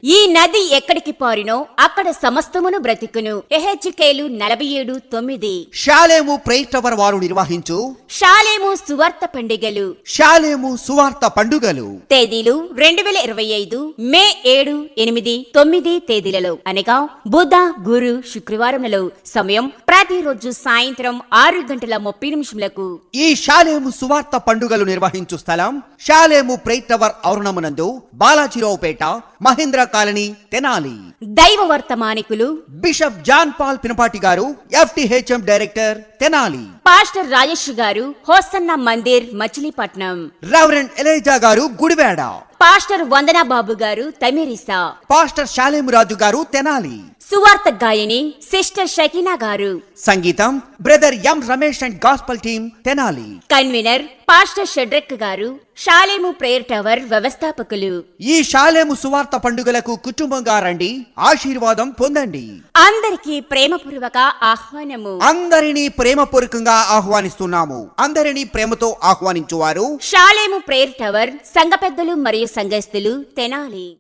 ఈ నది ఎక్కడికి పారినో అక్కడ సమస్తమును బ్రతికును. ఎహెచ్కేలు 47:9. షాలేము ప్రేయర్ టవర్ వారు నిర్వహించు షాలేము సువార్త పండుగలు. షాలేము సువార్త పండుగలు తేదీలు 2025 మే 7, 8, 9 తేదీలలో అనగా బుధ, గురు, శుక్రవారములలో. సమయం ప్రతిరోజు సాయంత్రం 6:30 ఈ షాలేము సువార్త పండుగలు నిర్వహించు స్థలం షాలేము ప్రేయర్ టవర్ ఆవరణమునందు బాలాజీరావుపేట, మహేంద్ర కాలనీ, తెనాలి. దైవ వర్తమానికులు bishop John Paul Pinapati garu, FTHM director, Tenali. Pastor Rajesh garu, Hosanna Mandir, Machilipatnam. Reverend Elijah garu, Gudivada. Pastor వందనా బాబు గారు, తమిరిసా. పాస్టర్ షాలేము రాజు గారు, తెనాలి. సువార్త గాయని సిస్టర్ షకీనా గారు. సంగీతం brother M Ramesh and gospel team, Tenali. Convener pastor Shadrach గారు, షాలేము ప్రేయర్ టవర్ వ్యవస్థాపకులు. ఈ షాలేము సువార్త పండుగలకు కుటుంబంగా రండి, ఆశీర్వాదం పొందండి. అందరికీ ప్రేమపూర్వక ఆహ్వానము. అందరినీ ప్రేమపూర్వకంగా ఆహ్వానిస్తున్నాము. అందరినీ ప్రేమతో ఆహ్వానించువారు షాలేము ప్రేయర్ టవర్ సంఘ పెద్దలు మరియు సంఘస్థులు, తెనాలి.